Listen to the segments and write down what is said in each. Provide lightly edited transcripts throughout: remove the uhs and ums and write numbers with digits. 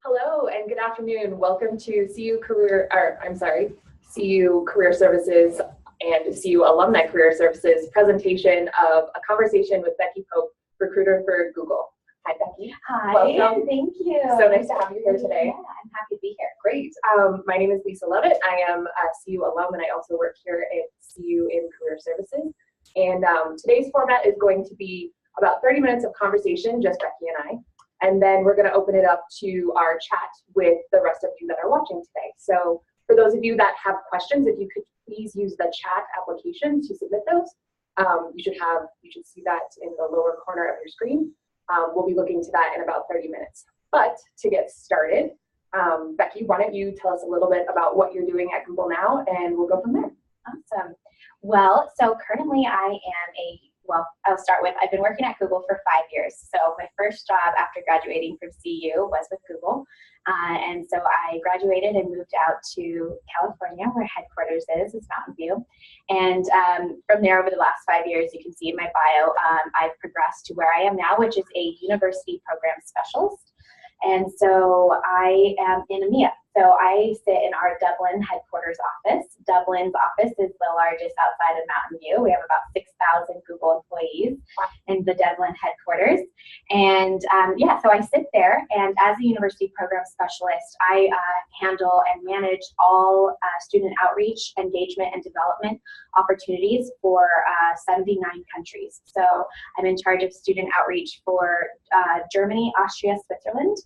Hello and good afternoon. Welcome to CU Career Services and CU Alumni Career Services presentation of a conversation with Becky Pope, recruiter for Google. Hi, Becky. Hi. Welcome. Thank you. So nice to have you here today. Yeah, I'm happy to be here. Great. My name is Lisa Levitt. I am a CU alum and I also work here at CU in Career Services. And today's format is going to be about 30 minutes of conversation, just Becky and I. And then we're going to open it up to our chat with the rest of you that are watching today. So for those of you that have questions, if you could please use the chat application to submit those. You should see that in the lower corner of your screen. We'll be looking to that in about 30 minutes. But to get started, Becky, why don't you tell us a little bit about what you're doing at Google now, and we'll go from there. Awesome. Well, so currently I'll start with, I've been working at Google for 5 years. So my first job after graduating from CU was with Google. And so I graduated and moved out to California, where headquarters is Mountain View. And from there, over the last 5 years, you can see in my bio, I've progressed to where I am now, which is a university program specialist. And so I am in EMEA. So I sit in our Dublin headquarters office. Dublin's office is the largest outside of Mountain View. We have about 6,000 Google employees in the Dublin headquarters. And so I sit there, and as a university program specialist, I handle and manage all student outreach, engagement, and development opportunities for 79 countries. So I'm in charge of student outreach for Germany, Austria, Switzerland,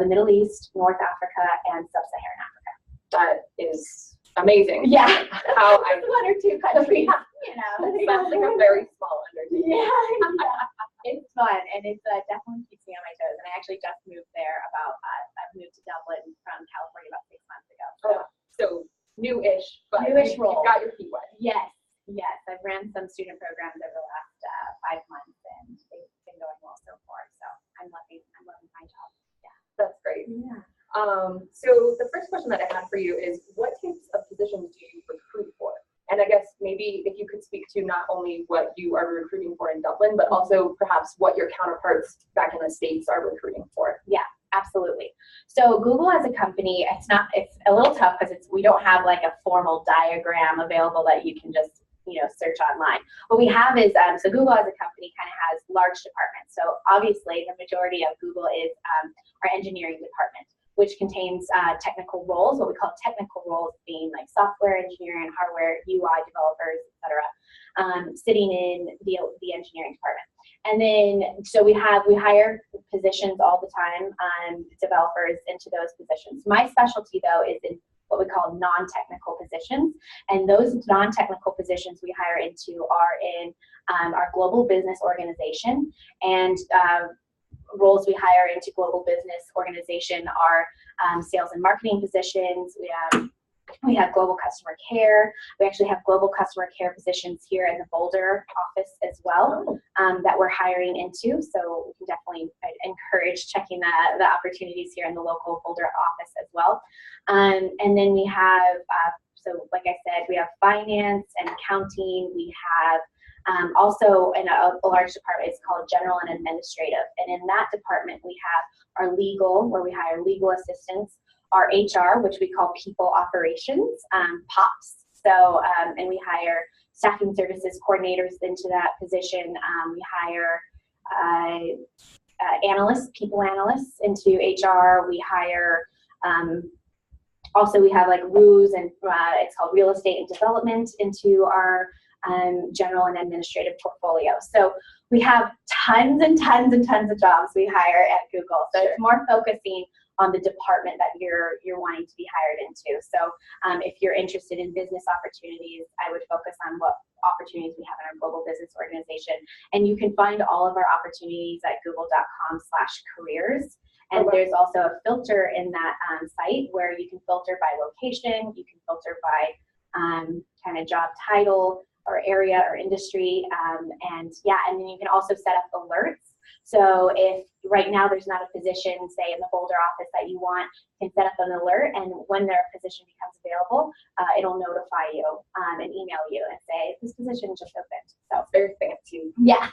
the Middle East, North Africa, and Sub-Saharan Africa. That is amazing. Yeah. How one or two countries, you know. Sounds like a very small undertaking. Yeah. It's fun, and it definitely keeps me on my toes. And I actually just moved there I've moved to Dublin from California about 6 months ago. So new-ish, but New-ish you role. got your feet wet. Yes. I've ran some student programs over the last 5 months, and they've been going well so far. So I'm loving my job. Yeah. That's great. Yeah. So the first question that I have for you is, what types of positions do you recruit for? And I guess maybe if you could speak to not only what you are recruiting for in Dublin, but also perhaps what your counterparts back in the States are recruiting for. Yeah, absolutely. So Google as a company, it's a little tough because we don't have like a formal diagram available that you can just search online. What we have is, so Google as a company kind of has large departments. So obviously the majority of Google is our engineering department, which contains technical roles, what we call technical roles being like software engineering, hardware, UI developers, etc., sitting in the engineering department. And then, so we hire positions all the time, developers into those positions. My specialty though is in what we call non-technical positions. And those non-technical positions we hire into are in our global business organization, and roles we hire into global business organization are sales and marketing positions. We have global customer care. We actually have global customer care positions here in the Boulder office as well, that we're hiring into. So we can definitely encourage checking the opportunities here in the local Boulder office as well. And then we have, so like I said, we have finance and accounting. We have also in a large department, it's called general and administrative. And in that department, we have our legal, where we hire legal assistants, our HR, which we call people operations, POPs. So, and we hire staffing services coordinators into that position. We hire analysts, people analysts into HR. We hire, also we have like RUs, and it's called real estate and development, into our general and administrative portfolio. So we have tons and tons and tons of jobs we hire at Google. So It's more focusing on the department that you're wanting to be hired into. So if you're interested in business opportunities, I would focus on what opportunities we have in our global business organization. And you can find all of our opportunities at google.com/careers. And there's also a filter in that site where you can filter by location, you can filter by kind of job title or area or industry, and then you can also set up alerts. So if right now there's not a position, say in the Boulder office that you want, you can set up an alert, and when their position becomes available, it'll notify you and email you and say, this position just opened. So Very fancy. yeah,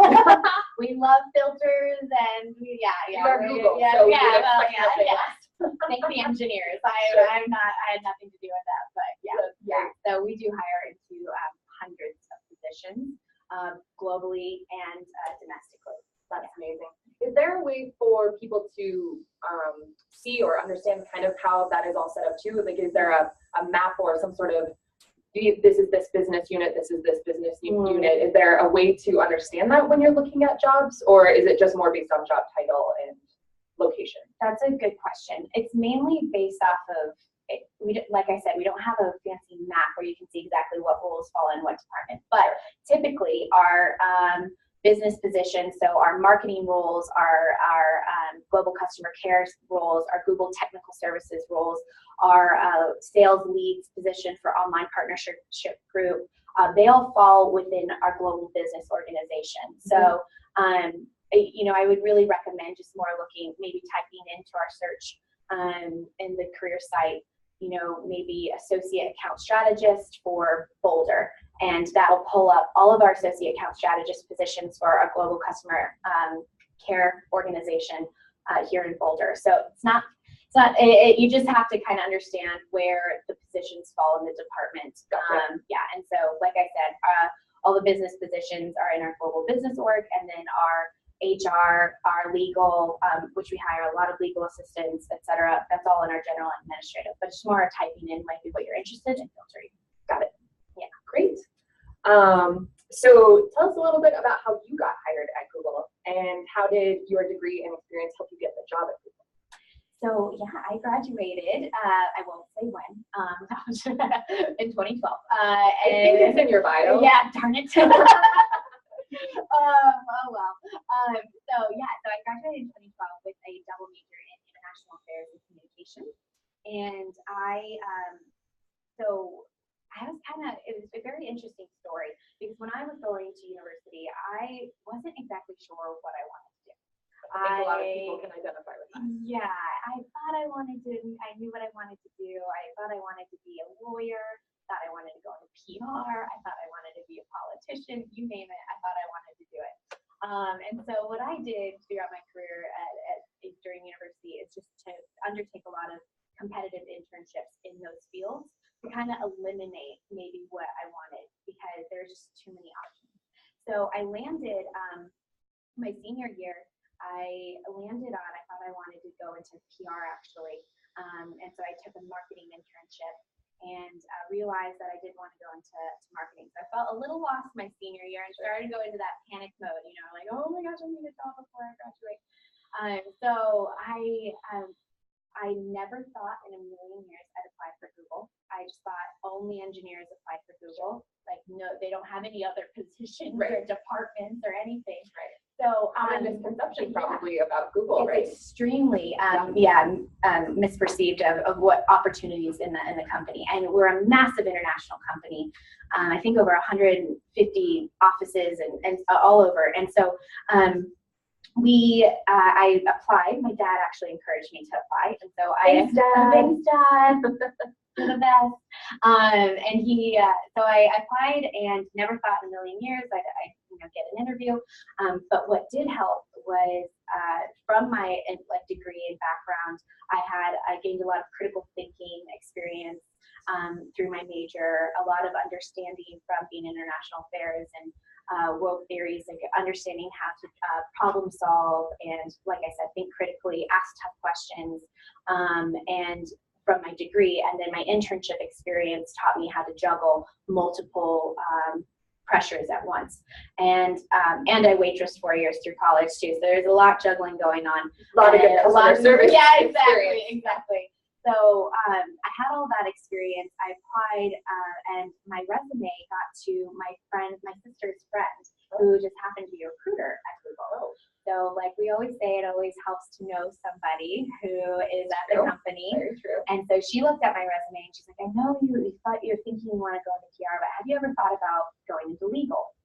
we love filters, and You are Google, so Thank the engineers. I had nothing to do with that, but yeah. So we do hire into hundreds of positions globally and domestically. That's amazing. Is there a way for people to see or understand kind of how that is all set up too? Like, is there a map or some sort of, this is this business unit, this is this business unit? Is there a way to understand that when you're looking at jobs, or is it just more based on job title and location? That's a good question. It's mainly based off of, like I said, we don't have a fancy map where you can see exactly what roles fall in what department, but typically our business positions, so our marketing roles, our global customer care roles, our Google technical services roles, our sales leads position for online partnership group, they all fall within our global business organization. So, I would really recommend just more looking, maybe typing into our search in the career site, maybe associate account strategist for Boulder, and that'll pull up all of our associate account strategist positions for our global customer care organization here in Boulder. So you just have to kind of understand where the positions fall in the department. Gotcha. And so, like I said, all the business positions are in our global business org, and then our HR, our legal, which we hire a lot of legal assistants, etc. That's all in our general administrative, but just more typing in might be what you're interested in filtering. Got it. Yeah, great. So tell us a little bit about how you got hired at Google, and how did your degree and experience help you get the job at Google? So yeah, I graduated, I won't say when, in 2012. I think it's in your bio. Yeah, darn it. Oh well. So I graduated in 2012 with a double major in international affairs and communication, and it was a very interesting story, because when I was going to university, I wasn't exactly sure what I wanted to do. I think a lot of people can identify with that. Yeah, I thought I knew what I wanted to do. I thought I wanted to be a lawyer, thought I wanted to go into PR, I thought I wanted to be a politician, you name it, I thought I wanted to do it. And so what I did throughout my career during university is just to undertake a lot of competitive internships in those fields to kind of eliminate maybe what I wanted, because there's just too many options. So I landed my senior year, I thought I wanted to go into PR actually. And so I took a marketing internship and realized that I didn't want to go into marketing. So I felt a little lost my senior year and started to go into that panic mode, like, oh my gosh, I need a job before I graduate. So I never thought in a million years I'd apply for Google. I just thought only engineers apply for Google. Like, no, they don't have any other positions or departments or anything. Right. So misconception probably about Google, right? Extremely, misperceived of what opportunities in the company. And we're a massive international company. I think over 150 offices and all over. And so I applied. My dad actually encouraged me to apply, and so Thanks, Dad. You're the best. So I applied and never thought in a million years I'd get an interview. But what did help was from my degree and background, I gained a lot of critical thinking experience through my major, a lot of understanding from being international affairs and world theories, like understanding how to problem solve and, like I said, think critically, ask tough questions, and from my degree. And then my internship experience taught me how to juggle multiple pressures at once. And I waitressed 4 years through college too, so there's a lot juggling going on. A lot of good customer service. Yeah, exactly. So I had all that experience. I applied, and my resume got to my sister's friend, who just happened to be a recruiter at Google. So, like we always say, it always helps to know somebody who is at the company. Very true. And so she looked at my resume and she's like, I know you thought you're thinking you want to go into PR, but have you ever thought about going into legal?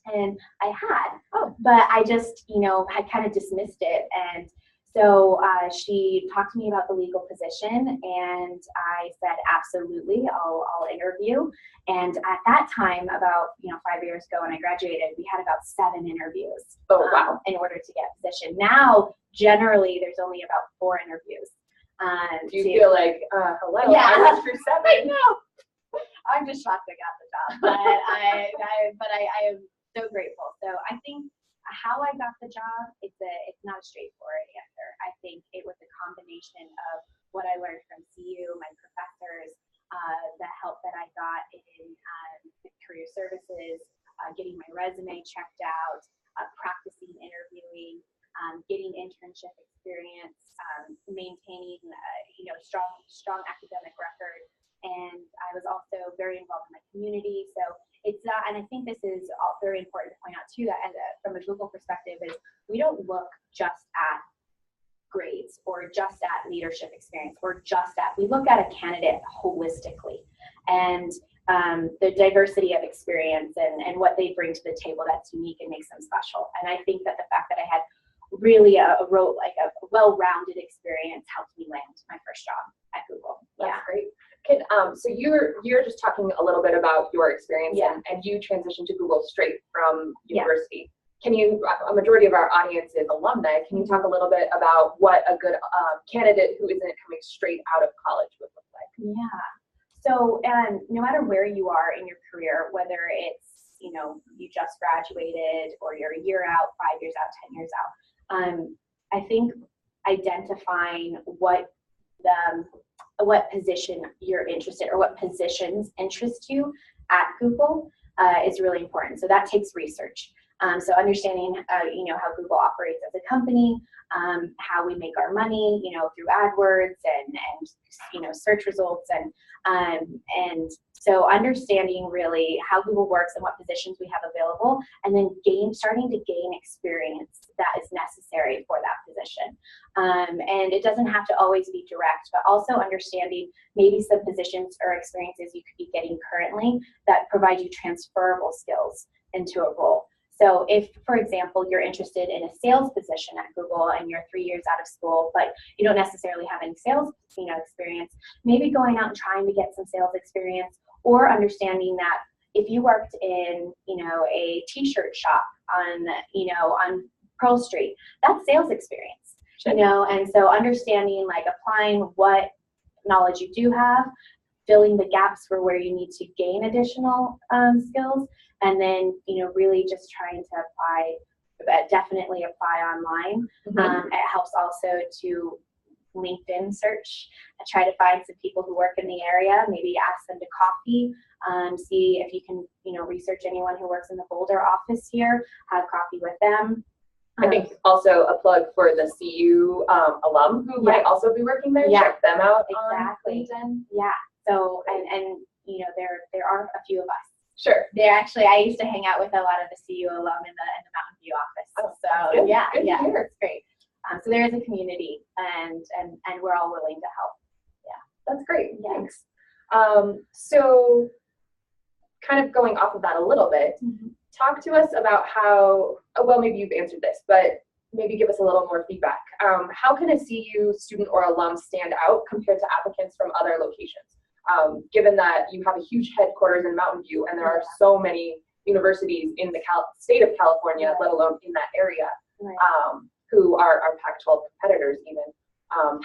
And I had, but I just, had kind of dismissed it. And so she talked to me about the legal position, and I said, absolutely, I'll interview. And at that time, about 5 years ago when I graduated, we had about 7 interviews in order to get a position. Now, generally, there's only about 4 interviews. Do you feel like, hello, Yeah. I was through 7. I know. I'm just shocked I got the job, but I am so grateful. So I think how I got the job, it's not a straightforward answer. I think it was a combination of what I learned from CU, my professors, the help that I got in career services, getting my resume checked out, practicing interviewing, getting internship experience, maintaining strong academic record. And I was also very involved in my community. So it's not, and I think this is all very important to point out too, that from a Google perspective is we don't look just at grades or just at leadership experience or we look at a candidate holistically, and the diversity of experience and what they bring to the table that's unique and makes them special. And I think that the fact that I had really a well-rounded experience helped me land my first job at Google. That's great. So you're just talking a little bit about your experience, and you transitioned to Google straight from university. Can you, a majority of our audience is alumni, can you talk a little bit about what a good candidate who isn't coming straight out of college would look like? Yeah. So, no matter where you are in your career, whether it's, you just graduated or you're a year out, 5 years out, 10 years out, I think identifying what position you're interested or what positions interest you at Google is really important. So that takes research. So understanding, how Google operates as a company, how we make our money, through AdWords and search results, and so understanding really how Google works and what positions we have available, and then starting to gain experience that is necessary for that position. And it doesn't have to always be direct, but also understanding maybe some positions or experiences you could be getting currently that provide you transferable skills into a role. So if, for example, you're interested in a sales position at Google and you're 3 years out of school, but you don't necessarily have any sales, experience, maybe going out and trying to get some sales experience, or understanding that if you worked in, a t-shirt shop on Pearl Street, that's sales experience, and so understanding, applying what knowledge you do have, filling the gaps for where you need to gain additional skills, and then, really just trying to definitely apply online. It helps also to LinkedIn search, try to find some people who work in the area, maybe ask them to coffee, see if you can, research anyone who works in the Boulder office here, have coffee with them. I think also a plug for the CU alum who might also be working there. Check them out on LinkedIn. Yeah. So, and there are a few of us. Sure. I used to hang out with a lot of the CU alum in the Mountain View office. Oh, so good. yeah, Good it's great. So there is a community, and we're all willing to help. Yeah, that's great. Yeah. Thanks. So, kind of going off of that a little bit, talk to us about how. Well, maybe you've answered this, but maybe give us a little more feedback. How can a CU student or alum stand out compared to applicants from other locations? Given that you have a huge headquarters in Mountain View, and there are so many universities in the state of California, let alone in that area, who are Pac-12 competitors even.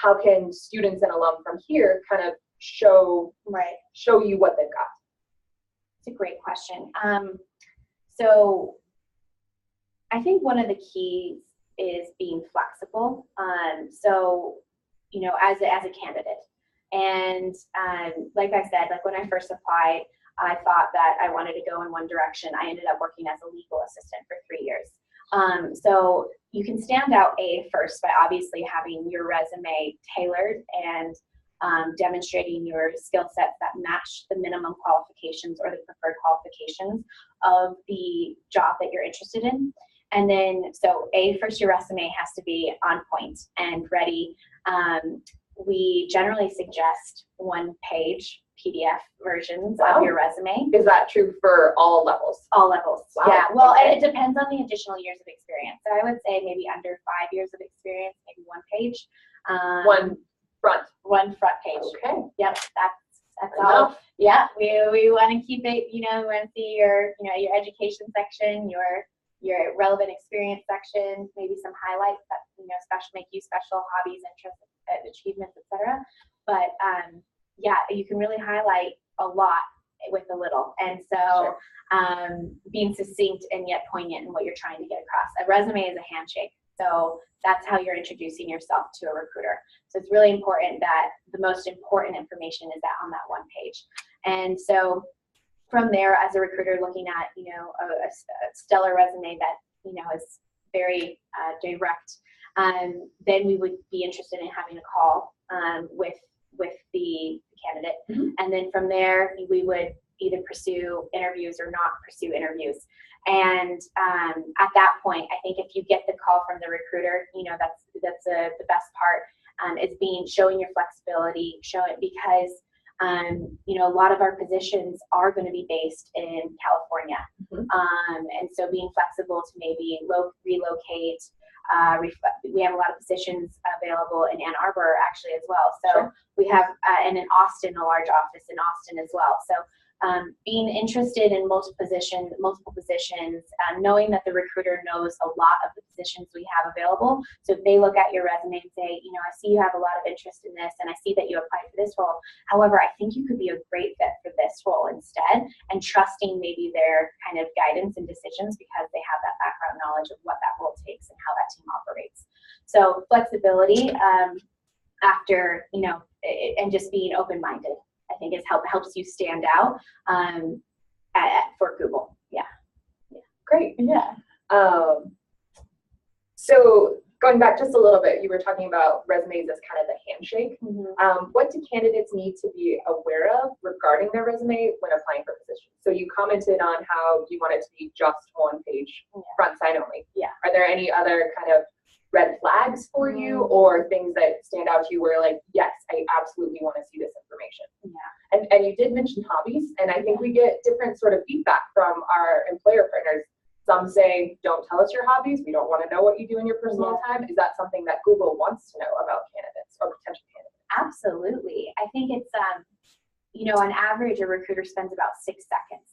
How can students and alum from here kind of show you what they've got? It's a great question. So I think one of the keys is being flexible. So, as a candidate. And like I said, when I first applied, I thought that I wanted to go in one direction. I ended up working as a legal assistant for 3 years. So you can stand out first by obviously having your resume tailored and demonstrating your skill sets that match the minimum qualifications or the preferred qualifications of the job that you're interested in. And then, so first your resume has to be on point and ready. We generally suggest 1-page PDF versions of your resume. Is that true for all levels? All levels. Wow. Yeah. Well, it depends on the additional years of experience. So I would say maybe under 5 years of experience, maybe 1 page. One front page. Okay. Yep. That's all. Yeah. We want to keep it. We want to see your your education section, your your relevant experience section, maybe some highlights that, special, make you special, hobbies, interests, achievements, etc. But yeah, you can really highlight a lot with a little. And so being succinct and yet poignant in what you're trying to get across. A resume is a handshake. So that's how you're introducing yourself to a recruiter. So it's really important that the most important information is that on that one page. And so from there, as a recruiter looking at, a stellar resume that, is very direct, then we would be interested in having a call with the candidate. Mm-hmm. And then from there, we would either pursue interviews or not pursue interviews. And at that point, I think if you get the call from the recruiter, that's the best part, is showing your flexibility, because a lot of our positions are going to be based in California. Mm-hmm. And so being flexible to maybe relocate. We have a lot of positions available in Ann Arbor actually as well. So we have, and in Austin, a large office in Austin as well. So being interested in multiple positions, knowing that the recruiter knows a lot of the positions we have available. So if they look at your resume and say, I see you have a lot of interest in this, and I see that you applied for this role. However, I think you could be a great fit for this role instead, and trusting maybe their kind of guidance and decisions because they have that background knowledge of what that role takes and how that team operates. So flexibility after, and just being open-minded, I think helps you stand out for Google. Yeah. Great. Yeah. So going back just a little bit, you were talking about resumes as kind of the handshake. Mm-hmm. What do candidates need to be aware of regarding their resume when applying for positions? So you commented on how you want it to be just one page, front side only. Yeah. Are there any other kind of red flags for you, or things that stand out to you where like, yes, I absolutely want to see this information? Yeah. And you did mention hobbies, and I think we get different sort of feedback from our employer partners. Some say, don't tell us your hobbies. We don't want to know what you do in your personal time. Is that something that Google wants to know about candidates or potential candidates? Absolutely. I think it's, on average, a recruiter spends about 6 seconds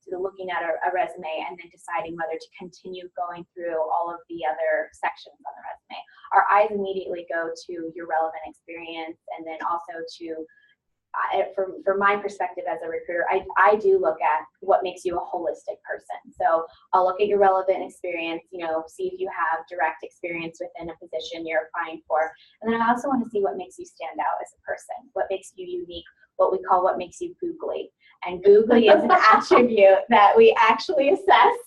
looking at a resume and then deciding whether to continue going through all of the other sections on the resume. Our eyes immediately go to your relevant experience, and then also to from my perspective as a recruiter, I do look at what makes you a holistic person. So I'll look at your relevant experience, see if you have direct experience within a position you're applying for. And then I also want to see what makes you stand out as a person, what makes you unique, what makes you googly. And googly is an attribute that we actually assess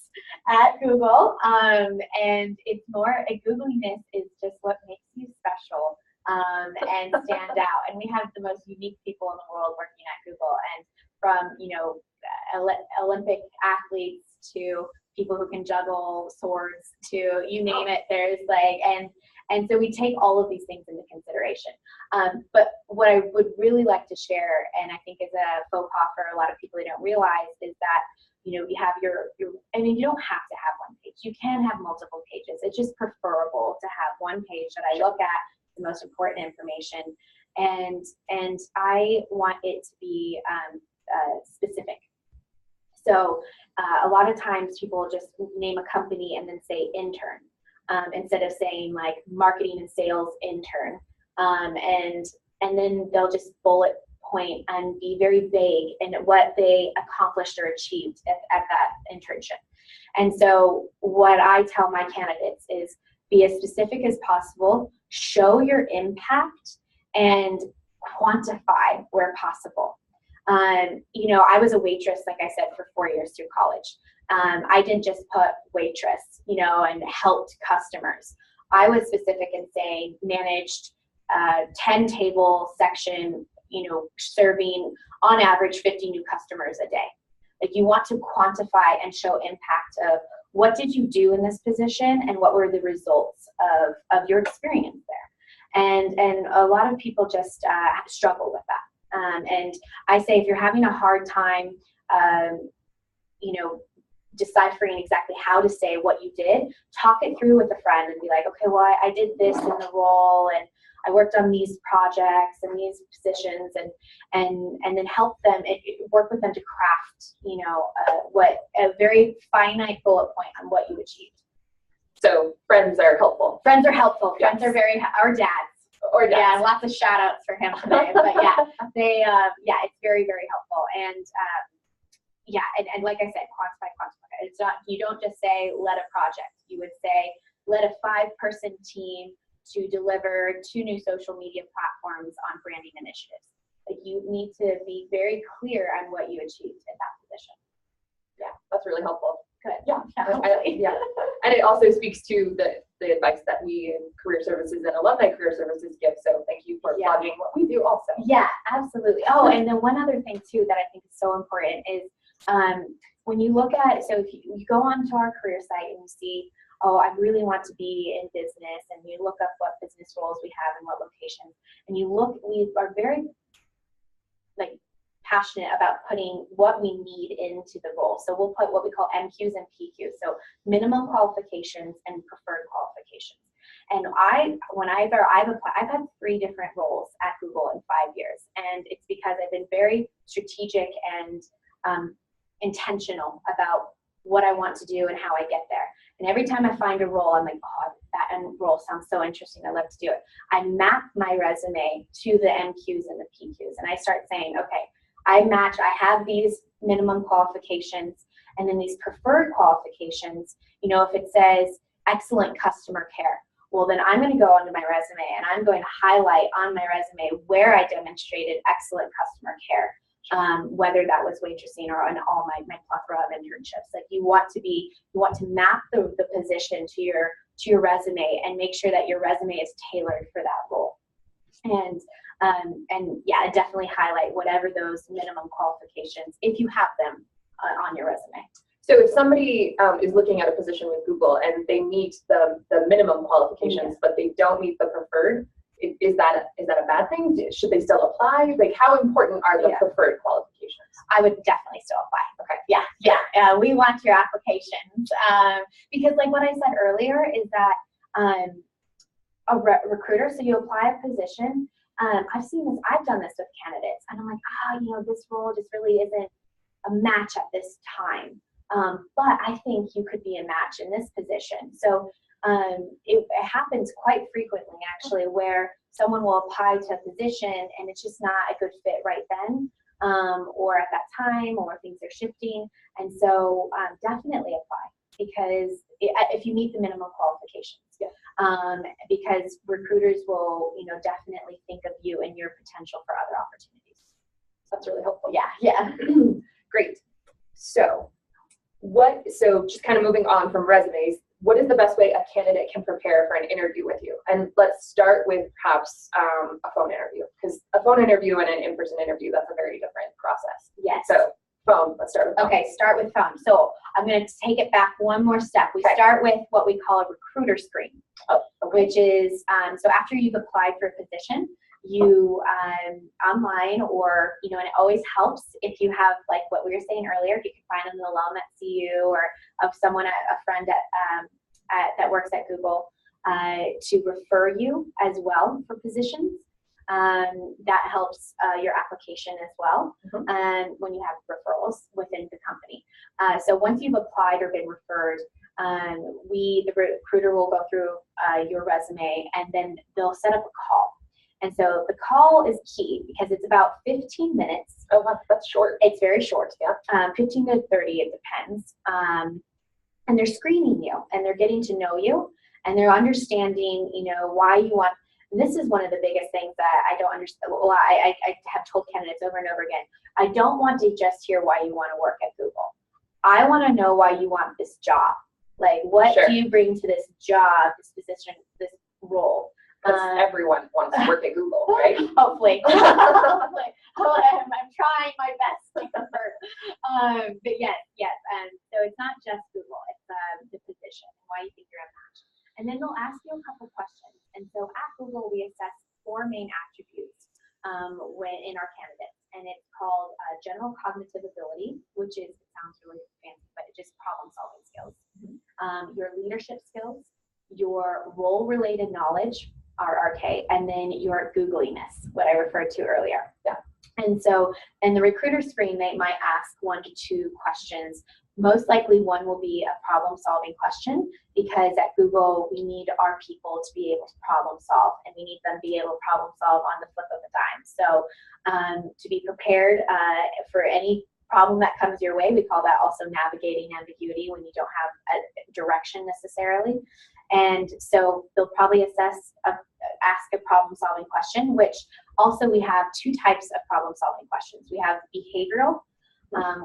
at Google. And it's more, a googliness is just what makes you special. And stand out. And we have the most unique people in the world working at Google, and from Olympic athletes to people who can juggle swords to you name it. There's and so we take all of these things into consideration. But what I would really like to share, and I think is a faux pas for a lot of people they don't realize, is that you have your you don't have to have one page. You can have multiple pages. It's just preferable to have one page that I look at the most important information, and I want it to be specific. So a lot of times people just name a company and then say intern, instead of saying like marketing and sales intern, and then they'll just bullet point and be very vague in what they accomplished or achieved at that internship. And so what I tell my candidates is, be as specific as possible, show your impact, and quantify where possible. I was a waitress, like I said, for 4 years through college. I didn't just put waitress, and helped customers. I was specific in saying managed 10 table section, serving on average 50 new customers a day. Like, you want to quantify and show impact of what did you do in this position and what were the results of your experience there. And a lot of people just struggle with that. And I say, if you're having a hard time, deciphering exactly how to say what you did, talk it through with a friend and be like, okay, well, I did this in the role, and I worked on these projects and these positions, and then help them, work with them to craft, you know, what a very finite bullet point on what you achieved. So friends are helpful. Friends are helpful. Yes. Friends are very, our dads. Or dads. Yeah, lots of shout outs for him today. But yeah, they, yeah, it's very, very helpful. And yeah, and like I said, quantify. It's not, you don't just say, let a project. You would say, let a 5-person team to deliver 2 new social media platforms on branding initiatives. Like, you need to be very clear on what you achieved in that position. Yeah, that's really helpful. Good. Yeah, yeah. And it also speaks to the advice that we in career services and alumni career services give. So thank you for plugging what we do also. Yeah, absolutely. Oh, and then one other thing too that I think is so important is when you look at, so if you go onto our career site and you see, oh, I really want to be in business, and you look up what business roles we have and what locations, and you look, we are very like passionate about putting what we need into the role. So we'll put what we call MQs and PQs, so minimum qualifications and preferred qualifications. And I've had 3 different roles at Google in 5 years, and it's because I've been very strategic and intentional about what I want to do and how I get there. And every time I find a role, I'm like, oh, that role sounds so interesting, I'd love to do it. I map my resume to the MQs and the PQs, and I start saying, okay, I have these minimum qualifications, and then these preferred qualifications. You know, if it says excellent customer care, well, then I'm going to go onto my resume and I'm going to highlight on my resume where I demonstrated excellent customer care, whether that was waitressing or on all my plethora of internships. Like, you want to map the position to your resume and make sure that your resume is tailored for that role. And yeah, definitely highlight whatever those minimum qualifications, if you have them, on your resume. So if somebody is looking at a position with Google and they meet the minimum qualifications, but they don't meet the preferred, is that a bad thing? Should they still apply? Like, how important are the preferred qualifications? I would definitely still apply. Okay. Yeah. We want your applications because, like what I said earlier, is that a recruiter. So you apply a position. I've seen this. I've done this with candidates, and I'm like, this role just really isn't a match at this time. But I think you could be a match in this position. So it happens quite frequently, actually, where someone will apply to a position and it's just not a good fit right then, or at that time, or things are shifting. And so definitely apply, because if you meet the minimum qualifications, because recruiters will, definitely think of you and your potential for other opportunities. That's really helpful. Yeah. Great. So just kind of moving on from resumes, what is the best way a candidate can prepare for an interview with you? And let's start with perhaps a phone interview, because a phone interview and an in-person interview, that's a very different process. Yes. So phone, let's start with phone. Okay, start with phone. So I'm going to take it back one more step. We start with what we call a recruiter screen, which is, so after you've applied for a position, you online, or and it always helps if you have, like what we were saying earlier, if you can find an alum at CU or of someone, a friend that works at Google, to refer you as well for positions. That helps your application as well, when you have referrals within the company. So once you've applied or been referred, the recruiter will go through your resume, and then they'll set up a call. And so the call is key because it's about 15 minutes. Oh, wow, that's short. It's very short, 15 to 30, it depends. And they're screening you, and they're getting to know you, and they're understanding, why you want. And this is one of the biggest things that I don't understand. Well, I have told candidates over and over again, I don't want to just hear why you want to work at Google. I want to know why you want this job. Like, what do you bring to this job, this position, this role? Because everyone wants to work at Google, right? Hopefully. I'm trying my best to convert. But yes. So it's not just Google, it's the position, why you think you're a match. And then they'll ask you a couple questions. And so at Google, we assess 4 main attributes in our candidates. And it's called general cognitive ability, which sounds really fancy, but it is problem-solving skills. Your leadership skills, your role-related knowledge, RRK, and then your Googliness, what I referred to earlier. Yeah. And so in the recruiter screen, they might ask 1 to 2 questions. Most likely one will be a problem-solving question, because at Google, we need our people to be able to problem solve, and we need them to be able to problem solve on the flip of a dime. So to be prepared for any problem that comes your way, we call that also navigating ambiguity, when you don't have a direction necessarily. And so they'll probably ask a problem-solving question, which also we have 2 types of problem-solving questions. We have behavioral,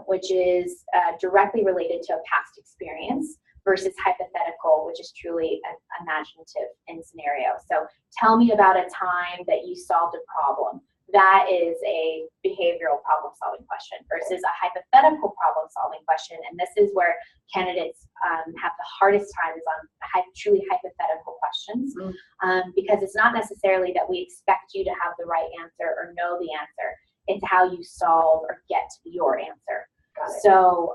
which is directly related to a past experience, versus hypothetical, which is truly imaginative in scenario. So tell me about a time that you solved a problem. That is a behavioral problem-solving question versus a hypothetical problem-solving question. And this is where candidates have the hardest times on truly hypothetical questions, because it's not necessarily that we expect you to have the right answer or know the answer. It's how you solve or get to your answer. So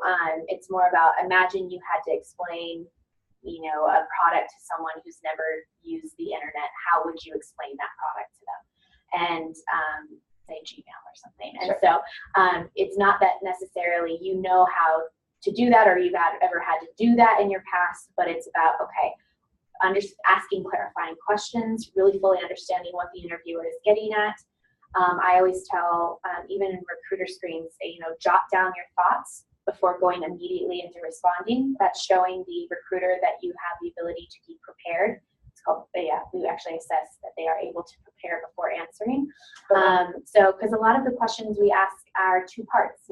it's more about, imagine you had to explain, a product to someone who's never used the internet. How would you explain that product to them? And say Gmail or something. And so it's not that necessarily you know how to do that, or you've ever had to do that in your past, but it's about, okay, asking clarifying questions, really fully understanding what the interviewer is getting at. I always tell, even in recruiter screens, say, jot down your thoughts before going immediately into responding. That's showing the recruiter that you have the ability to be prepared. It's called, we actually assess that they are able to prepare before answering. So, because a lot of the questions we ask are 2 parts,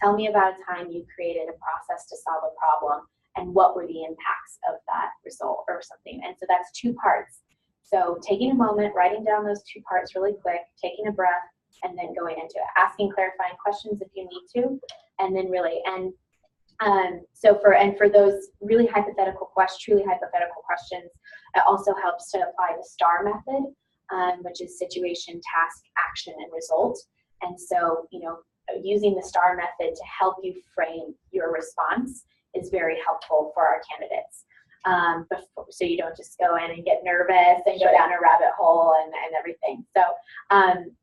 tell me about a time you created a process to solve a problem, and what were the impacts of that result or something. And so that's 2 parts. So taking a moment, writing down those 2 parts really quick, taking a breath, and then going into it, asking clarifying questions if you need to, and then really, for those really truly hypothetical questions, it also helps to apply the STAR method, which is situation, task, action, and result. And so, using the STAR method to help you frame your response is very helpful for our candidates. So you don't just go in and get nervous and go down a rabbit hole and everything. So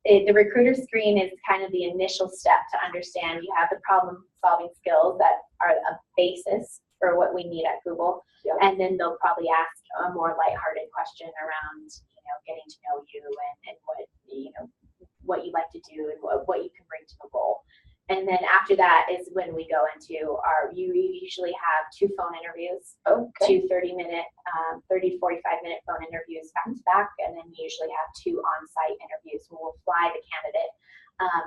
the recruiter screen is kind of the initial step to understand you have the problem-solving skills that are a basis for what we need at Google. And then they'll probably ask a more lighthearted question around, getting to know you and what you like to do and what you can bring to the role. And then after that is when we go into you usually have 2 phone interviews, 2 30-minute, 45-minute phone interviews back to back, and then we usually have 2 on-site interviews where we'll fly the candidate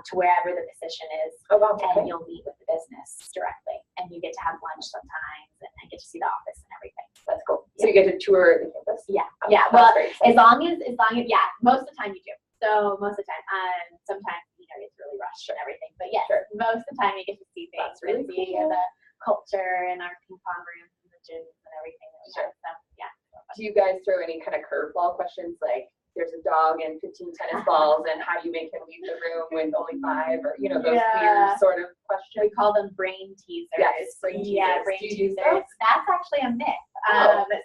to wherever the position is, and you'll meet with the business directly, and you get to have lunch sometimes, and get to see the office and everything. That's cool. So you get to tour the campus? Well, as long as, most of the time you do. So most of the time, sometimes, it's really rushed and everything, but yes, most of the time you get to see things. That's really cool. The culture and our ping pong rooms and the gyms and everything that we have. So, yeah. Do you guys throw any kind of curveball questions, like there's a dog and 15 tennis balls, and how do you make him leave the room with only 5, or those weird sort of questions? We call them brain teasers. Yes, brain teasers. Yeah, brain teasers. That's actually a myth.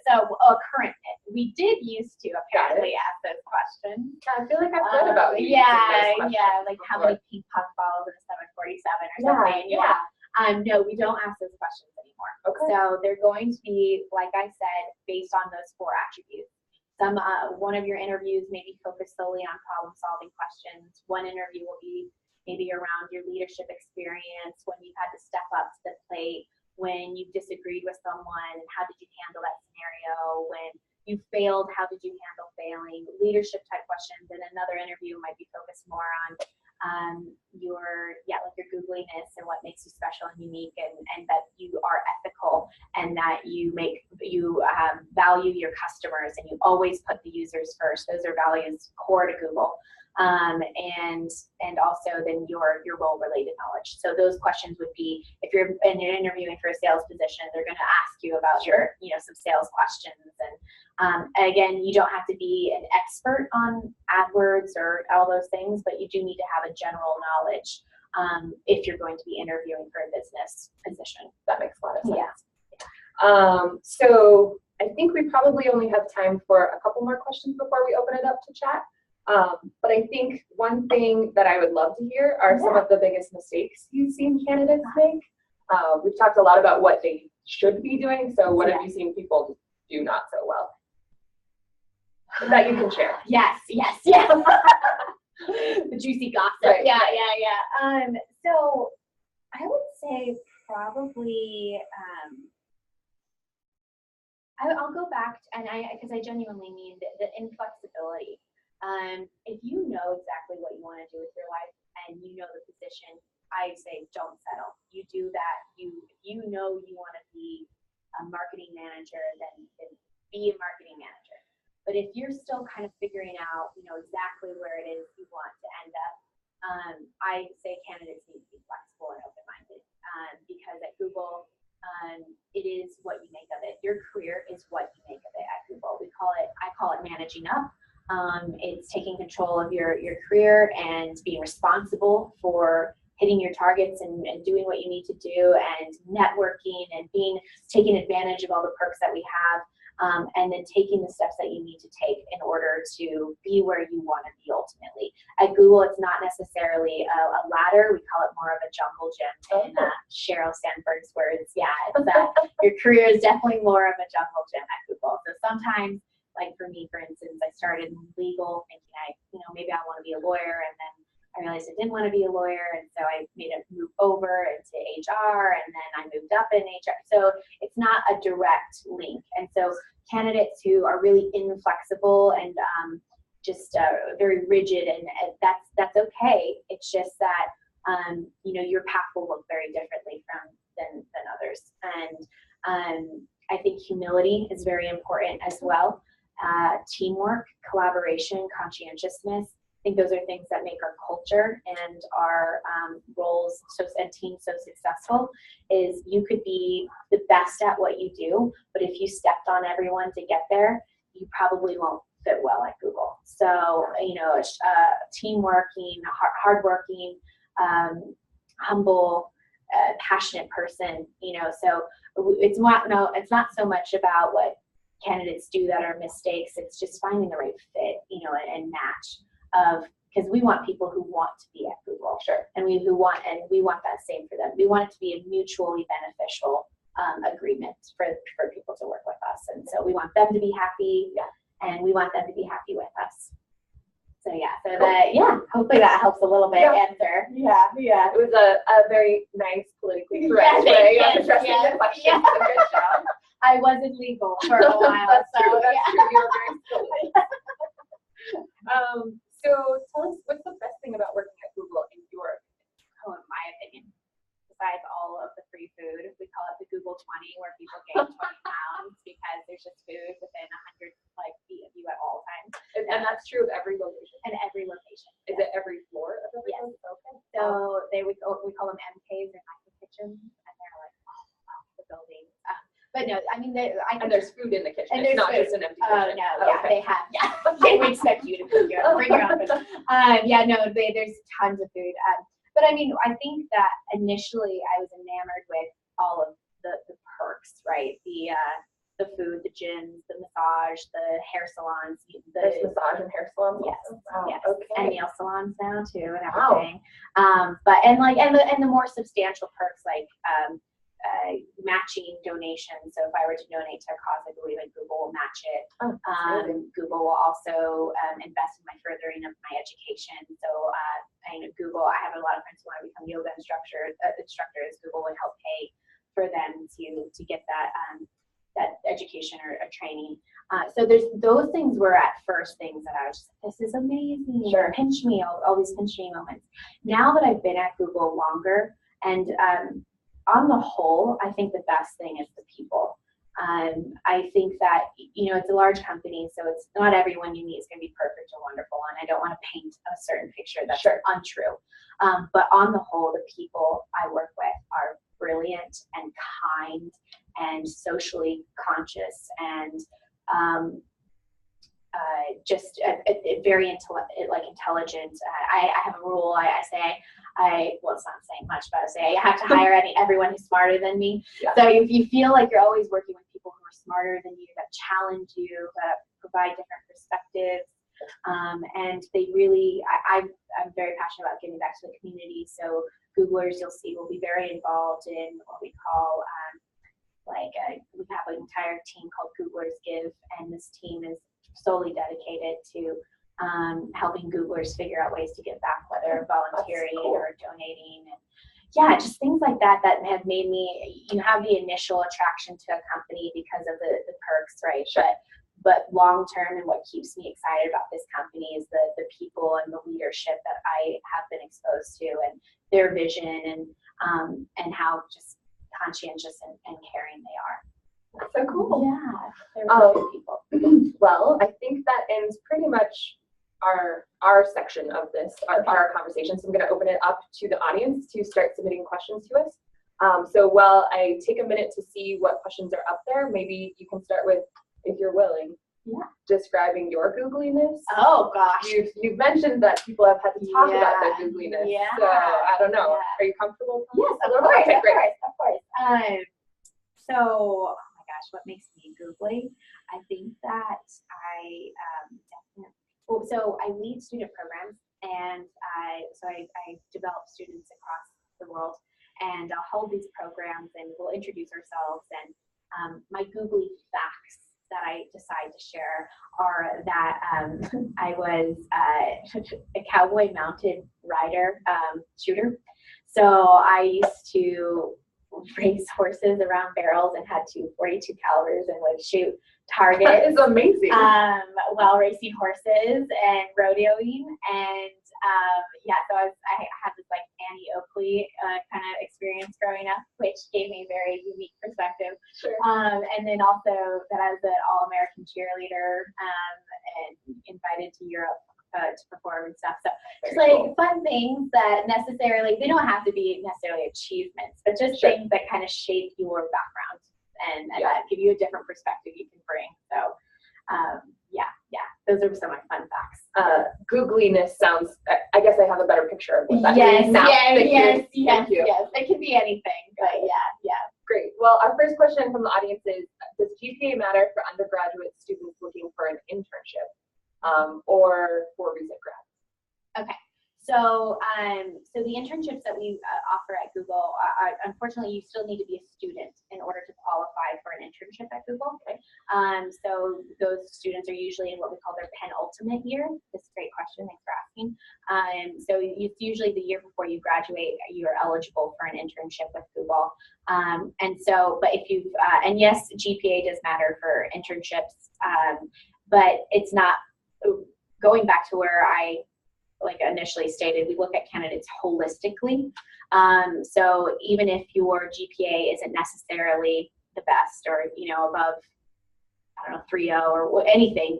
So a current myth. We did used to apparently ask those questions. I feel like I've read about you. Like how many ping pong balls in a 747 or something. No, we don't ask those questions anymore. So they're going to be, like I said, based on those 4 attributes. One of your interviews may be focused solely on problem-solving questions. One interview will be maybe around your leadership experience, when you've had to step up to the plate, when you've disagreed with someone, and how did you handle that scenario? When you failed, how did you handle failing? Leadership type questions. And another interview might be focused more on your Googliness and what makes you special and unique, and that you are ethical, and that you value your customers, and you always put the users first. Those are values core to Google. And also then your role related knowledge. So those questions would be, if you're interviewing for a sales position, they're going to ask you about your some sales questions. And again, you don't have to be an expert on AdWords or all those things, but you do need to have a general knowledge if you're going to be interviewing for a business position. That makes a lot of sense. Yeah. So I think we probably only have time for a couple more questions before we open it up to chat. But I think one thing that I would love to hear are some of the biggest mistakes you've seen candidates make. We've talked a lot about what they should be doing. So what have you seen people do not so well that you can share? Yes. The juicy gossip. Right. Yeah. So I would say probably, I'll go back because I genuinely mean the inflexibility. If you know exactly what you want to do with your life and you know the position, I say don't settle. You do that. If you know you want to be a marketing manager, then be a marketing manager. But if you're still kind of figuring out, exactly where it is you want to end up, I say candidates need to be flexible and open-minded, because at Google, it is what you make of it. Your career is what you make of it at Google. I call it managing up. It's taking control of your career and being responsible for hitting your targets and doing what you need to do, and networking and taking advantage of all the perks that we have. And then taking the steps that you need to take in order to be where you want to be ultimately. At Google, it's not necessarily a ladder. We call it more of a jungle gym in Sheryl Sandberg's words. Yeah, your career is definitely more of a jungle gym at Google. So sometimes, like for me, for instance, I started in legal thinking maybe I want to be a lawyer, and then I realized I didn't want to be a lawyer, and so I made a move over into HR, and then I moved up in HR. So it's not a direct link. And so candidates who are really inflexible and just very rigid, and that's okay. It's just that your path will look very differently than others. And I think humility is very important as well. Teamwork, collaboration, conscientiousness. I think those are things that make our culture and our roles and teams so successful. Is you could be the best at what you do, but if you stepped on everyone to get there, you probably won't fit well at Google. So teamworking, hardworking, humble, passionate person. So it's not so much about what candidates do that are mistakes. It's just finding the right fit, and match. Because we want people who want to be at Google, sure, and we want that same for them. We want it to be a mutually beneficial agreement for people to work with us, and so we want them to be happy, and we want them to be happy with us. So cool. Hopefully that helps a little bit answer. Yeah. It was a very nice politically correct way of addressing the question. So good job. I was in legal for a while. That's true. You were very silly. So tell us, what's the best thing about working at Google in your opinion? In my opinion, besides all of the free food, we call it the Google 20, where people gain 20 pounds because there's just food within 100 feet of you at all times. And that's true of every location. And every location. Is it every floor of every location? Okay. So we call them MKs or micro kitchens, and they're like the building. But no, I mean, and there's food in the kitchen. And it's not food. just an empty kitchen. Oh, no, they have, they expect you to bring your own food. There's tons of food. But I mean, I think that initially I was enamored with all of the perks, right? The food, the gyms, the massage, the hair salons. There's massage and hair salons. Yes. Wow. Yes. Okay. And nail salons now too, and everything. Wow. And the more substantial perks like matching donations. So if I were to donate to a cause, I believe that Google will match it. Google will also invest in my furthering of my education. So Google, I have a lot of friends who want to become yoga instructors. Google would help pay for them to get that education or training. So there's those things were at first things that I was just like, this is amazing. Sure. Pinch me, all these pinch me moments. Now that I've been at Google longer, and on the whole, I think the best thing is the people. I think that, it's a large company, so it's not everyone you meet is going to be perfect or wonderful, and I don't want to paint a certain picture that's untrue. But on the whole, the people I work with are brilliant and kind and socially conscious and just very intelligent. I have a rule. I say well, it's not saying much, but I say I have to hire everyone who's smarter than me. Yeah. So if you feel like you're always working with people who are smarter than you, that challenge you, that provide different perspectives, and they really, I'm very passionate about giving back to the community. So Googlers, you'll see, will be very involved in what we call, we have an entire team called Googlers Give, and this team is solely dedicated to helping Googlers figure out ways to give back, whether volunteering or donating. And yeah, just things like that that have made me, you have the initial attraction to a company because of the perks, right? But long term, and what keeps me excited about this company is the people and the leadership that I have been exposed to, and their vision, and how just conscientious and caring they are. That's so cool. Yeah, they're really good people. Well, I think that ends pretty much our section of this, our conversation. So I'm going to open it up to the audience to start submitting questions to us. So while I take a minute to see what questions are up there, maybe you can start with, if you're willing, describing your googliness. Oh gosh. You've mentioned that people have had to talk about their googliness. Yeah. So I don't know. Are you comfortable? Yes, of course. Okay, great. Of course. So, oh my gosh, what makes me googly? I think that so I lead student programs, and I develop students across the world, and I'll hold these programs, and we'll introduce ourselves, and my googly facts that I decide to share are that I was a cowboy mounted rider shooter. So I used to race horses around barrels and had 2.42 calibers and would shoot targets. That is amazing. While racing horses and rodeoing, and so I had this like Annie Oakley kind of experience growing up, which gave me a very unique perspective. Sure. And then also that I was an all-American cheerleader, and invited to Europe to perform and stuff. So it's like fun things that they don't have to be necessarily achievements, but just things that kind of shape your background and give you a different perspective you can bring. So those are some of my fun facts. Googliness sounds, I guess I have a better picture of what that means now. Yes. Thank you. It can be anything, but yeah. Great. Well, our first question from the audience is, does GPA matter for undergraduate students looking for an internship or for recent grads? Okay. So the internships that we offer at Google, unfortunately, you still need to be a student in order to qualify for an internship at Google. Okay. So those students are usually in what we call their penultimate year. That's a great question. Thanks for asking. So it's usually the year before you graduate, you're eligible for an internship with Google. But if you've, and yes, GPA does matter for internships, but it's not, going back to where I initially stated, we look at candidates holistically. So even if your GPA isn't necessarily the best, or above, I don't know, 3.0 or anything,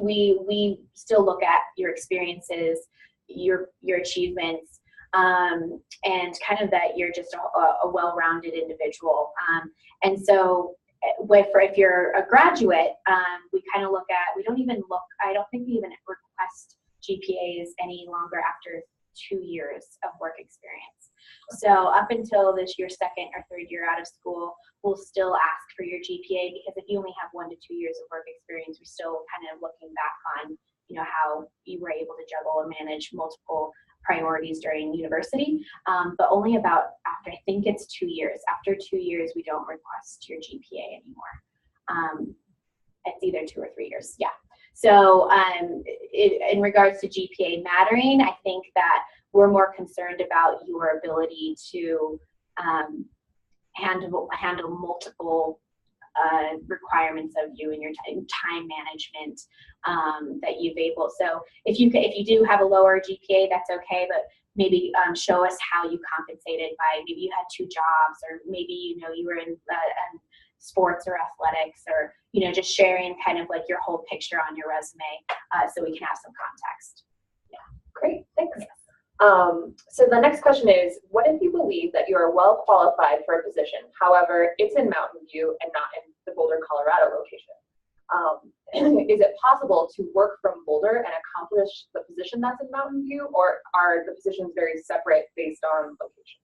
we still look at your experiences, your achievements, and kind of that you're just a well-rounded individual. And so if you're a graduate, we kind of look at, I don't think we even request GPAs any longer after 2 years of work experience. So up until your second or third year out of school, we'll still ask for your GPA, because if you only have 1 to 2 years of work experience, we're still kind of looking back on, how you were able to juggle and manage multiple priorities during university. But only about after, I think it's 2 years. After 2 years, we don't request your GPA anymore. It's either 2 or 3 years. Yeah. So in regards to GPA mattering, I think that we're more concerned about your ability to handle multiple requirements of you and your time management that you've able. So if you do have a lower GPA, that's okay, but maybe show us how you compensated by, maybe you had 2 jobs, or maybe you were in sports or athletics, or just sharing kind of your whole picture on your resume, so we can have some context. Yeah, great, thanks. So the next question is, what if you believe that you are well qualified for a position, however, it's in Mountain View and not in the Boulder, Colorado location? Is it possible to work from Boulder and accomplish the position that's in Mountain View, or are the positions very separate based on location?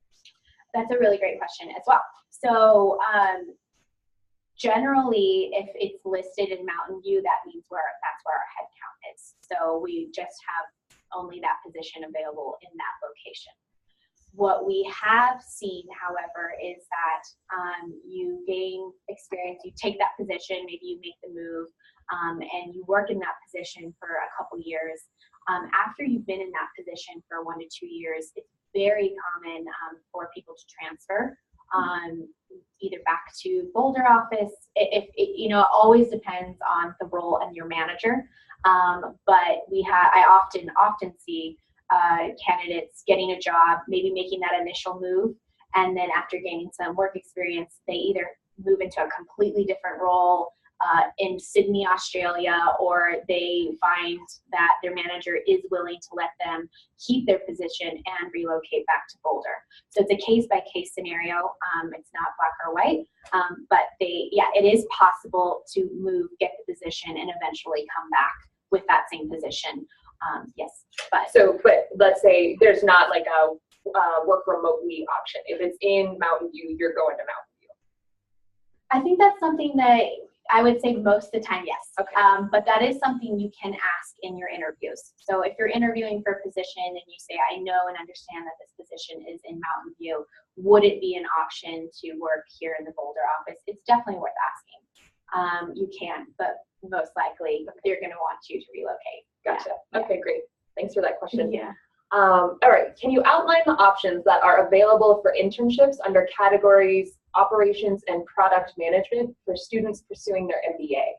That's a really great question as well. So generally, if it's listed in Mountain View, that means that's where our head count is. So we just have only that position available in that location. What we have seen, however, is that you gain experience, you take that position, maybe you make the move, and you work in that position for a couple years. After you've been in that position for 1 to 2 years, it's very common for people to transfer either back to Boulder office. It always depends on the role and your manager. But I often see candidates getting a job, maybe making that initial move, and then after gaining some work experience, they either move into a completely different role in Sydney, Australia, or they find that their manager is willing to let them keep their position and relocate back to Boulder. So it's a case-by-case scenario. It's not black or white, but it is possible to move, get the position, and eventually come back with that same position. Yes, but let's say there's not like a work remotely option. If it's in Mountain View, you're going to Mountain View. I think that's something that I would say most of the time, yes. Okay. But that is something you can ask in your interviews. So if you're interviewing for a position and you say, I know and understand that this position is in Mountain View, would it be an option to work here in the Boulder office? It's definitely worth asking. You can, but most likely they're going to want you to relocate. Gotcha. Yeah. Okay, great. Thanks for that question. Yeah. All right. Can you outline the options that are available for internships under categories operations and product management for students pursuing their MBA?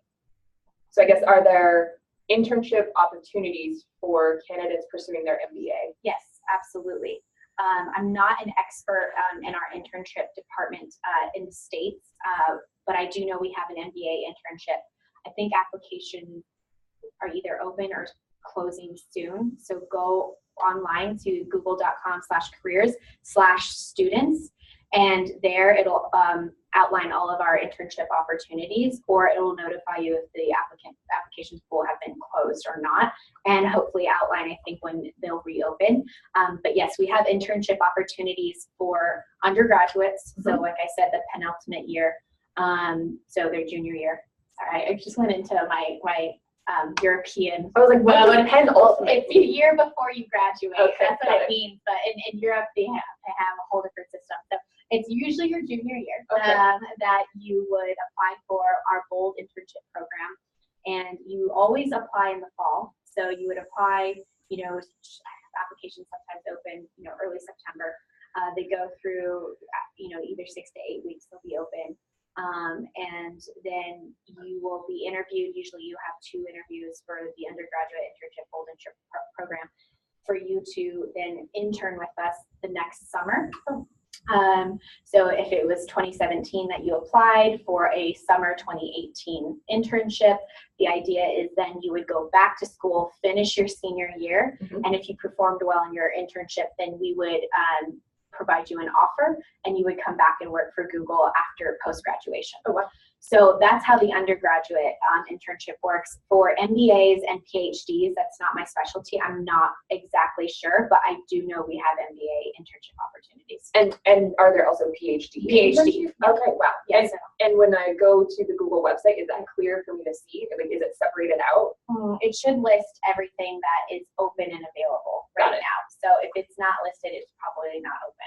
So I guess, are there internship opportunities for candidates pursuing their MBA? Yes, absolutely. I'm not an expert in our internship department in the States, but I do know we have an MBA internship. I think applications are either open or closing soon. So go online to google.com/careers/students. And there it'll outline all of our internship opportunities, or it will notify you if the applications pool have been closed or not, and hopefully outline, I think, when they'll reopen. But yes, we have internship opportunities for undergraduates. So like I said, the penultimate year, so their junior year. Sorry, I just went into my European. I was like, what would penultimate? It's a year before you graduate. Okay, that's what it means. But in Europe, they have a whole different system. So it's usually your junior year that you would apply for our Bold internship program, and you always apply in the fall. So you would apply. Applications sometimes open, early September. They go through, either 6 to 8 weeks. They'll be open. And then you will be interviewed. Usually you have 2 interviews for the undergraduate internship Bold internship program for you to then intern with us the next summer. So if it was 2017 that you applied for a summer 2018 internship, the idea is then you would go back to school, finish your senior year, and if you performed well in your internship, then we would provide you an offer, and you would come back and work for Google after post-graduation. Oh, wow. So that's how the undergraduate internship works. For MBAs and PhDs, that's not my specialty. I'm not exactly sure, but I do know we have MBA internship opportunities. And are there also PhD? PhD. Okay, wow. Yes. And when I go to the Google website, is that clear for me to see? Like, is it separated out? It should list everything that is open and available right now. So if it's not listed, it's probably not open.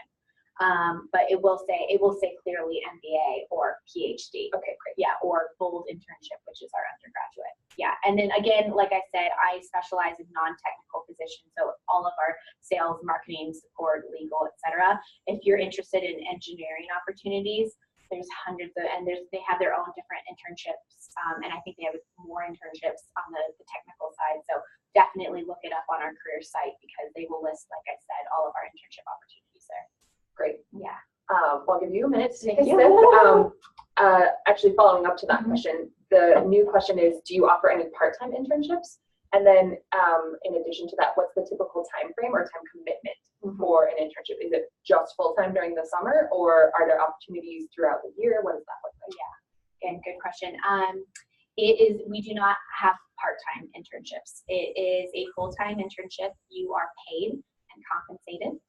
But it will say clearly MBA or PhD. Okay, great. Yeah, or Bold internship, which is our undergraduate. Yeah, and then again, like I said, I specialize in non-technical positions, so all of our sales, marketing, support, legal, etc. If you're interested in engineering opportunities, there's hundreds of, and they have their own different internships, and I think they have more internships on the technical side. So definitely look it up on our career site, because they will list, like I said, all of our internship opportunities there. Great. Yeah. I'll give you a minute to take a sip. Actually, following up to that question, the new question is, do you offer any part-time internships? And then in addition to that, what's the typical time frame or time commitment for an internship? Is it just full-time during the summer, or are there opportunities throughout the year? What does that look like? Yeah, again, good question. We do not have part-time internships. It is a full-time internship. You are paid and compensated.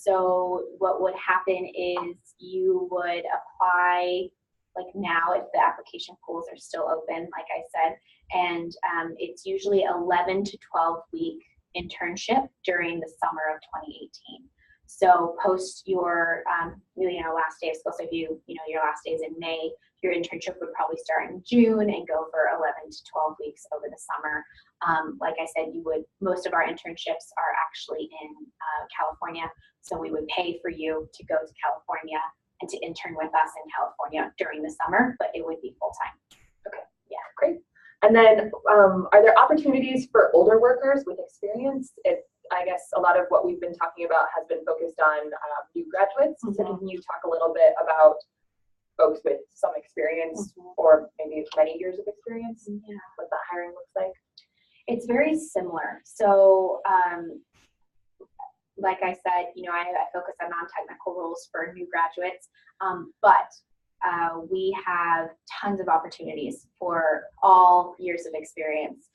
So what would happen is you would apply like now if the application pools are still open, like I said, and it's usually 11 to 12 week internship during the summer of 2018. So post your last day of school. So if your last day is in May, your internship would probably start in June and go for 11 to 12 weeks over the summer. Like I said, most of our internships are actually in California. So we would pay for you to go to California and to intern with us in California during the summer, but it would be full time. Okay, yeah, great. And then are there opportunities for older workers with experience? I guess a lot of what we've been talking about has been focused on new graduates. Mm-hmm. So can you talk a little bit about folks with some experience mm-hmm. or maybe many years of experience, yeah. what that hiring looks like? It's very similar. So like I said, I focus on non-technical roles for new graduates, but we have tons of opportunities for all years of experience.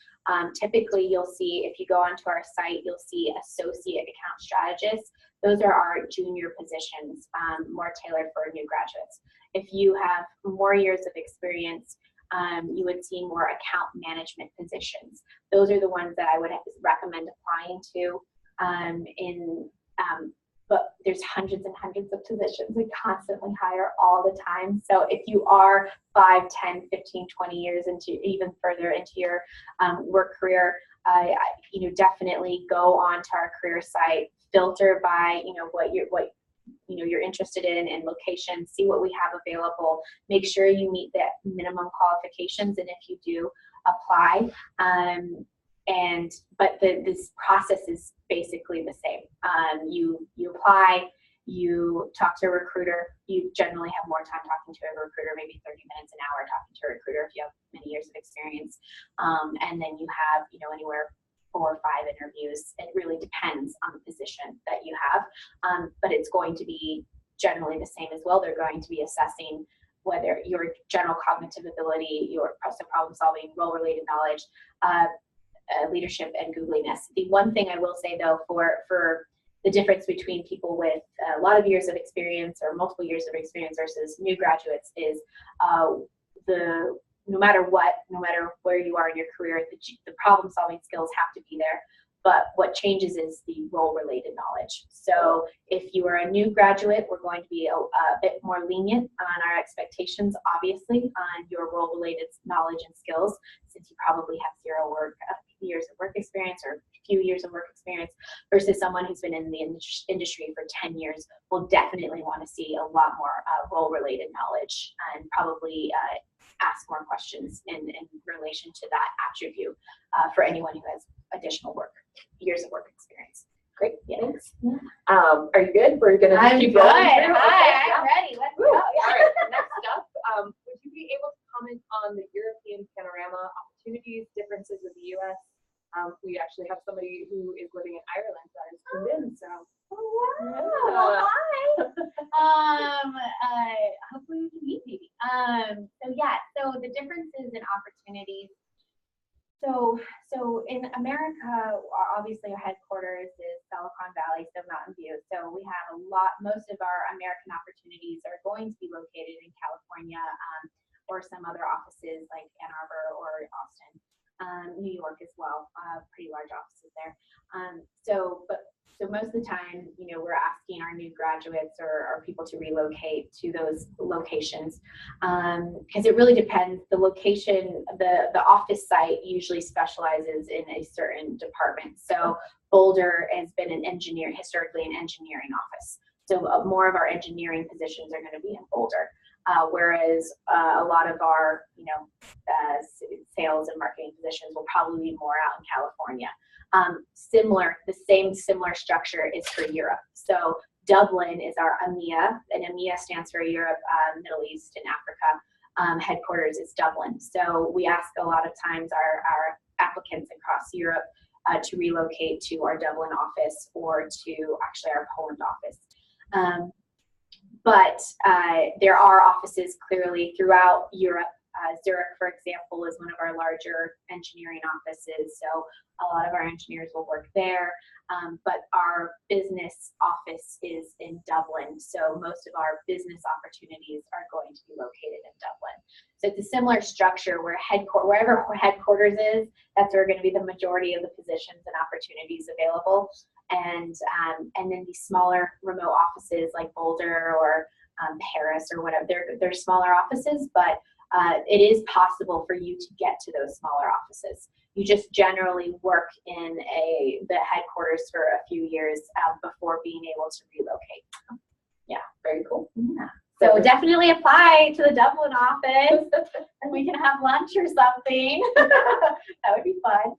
Typically, you'll see, if you go onto our site, you'll see associate account strategists. Those are our junior positions, more tailored for new graduates. If you have more years of experience, you would see more account management positions. Those are the ones that I would recommend applying to. But there's hundreds and hundreds of positions. We constantly hire all the time. So if you are 5, 10, 15, 20 years into even further into your work career, definitely go onto our career site, filter by what you're interested in and location, see what we have available, make sure you meet the minimum qualifications, and if you do, apply. But this process is basically the same. You apply, you talk to a recruiter. You generally have more time talking to a recruiter, maybe 30 minutes, an hour talking to a recruiter if you have many years of experience. And then you have, anywhere 4 or 5 interviews. It really depends on the position that you have. But it's going to be generally the same as well. They're going to be assessing whether your general cognitive ability, your problem solving, role-related knowledge, leadership, and Googliness. The one thing I will say though, for the difference between people with a lot of years of experience or multiple years of experience versus new graduates is no matter where you are in your career, the problem solving skills have to be there. But what changes is the role-related knowledge. So if you are a new graduate, we're going to be a bit more lenient on our expectations, obviously, on your role-related knowledge and skills, since you probably have 0 years of work experience or a few years of work experience, versus someone who's been in the industry for 10 years will definitely want to see a lot more role-related knowledge and probably ask more questions in relation to that attribute for anyone who has additional years of work experience. Great, thanks. Are you good? We're going to keep going. Hi, I'm ready. Let's go. All right, next up, would you be able to comment on the European panorama, opportunities, differences with the U.S.? We actually have somebody who is living in Ireland that is tuned in, so. Oh, wow. Hi. Hopefully we can meet maybe. So the differences and opportunities. So in America, obviously our headquarters is Silicon Valley, so Mountain View. So we have most of our American opportunities are going to be located in California, or some other offices like Ann Arbor or Austin, New York as well, pretty large offices there. So most of the time, we're asking our new graduates or people to relocate to those locations, because it really depends. The location, the office site usually specializes in a certain department. So Boulder has been historically an engineering office. So more of our engineering positions are going to be in Boulder, whereas a lot of our sales and marketing positions will probably be more out in California. The same similar structure is for Europe. So Dublin is our EMEA, and EMEA stands for Europe, Middle East, and Africa. Headquarters is Dublin. So we ask a lot of times our applicants across Europe to relocate to our Dublin office or to actually our Poland office. But there are offices clearly throughout Europe. Zurich, for example, is one of our larger engineering offices, so a lot of our engineers will work there. But our business office is in Dublin, so most of our business opportunities are going to be located in Dublin. So it's a similar structure where wherever headquarters is, that's where are going to be the majority of the positions and opportunities available. And then these smaller remote offices like Boulder or Paris or whatever, they're smaller offices, but it is possible for you to get to those smaller offices. You just generally work in the headquarters for a few years before being able to relocate. Yeah, very cool. Yeah. So definitely apply to the Dublin office, and we can have lunch or something. That would be fun.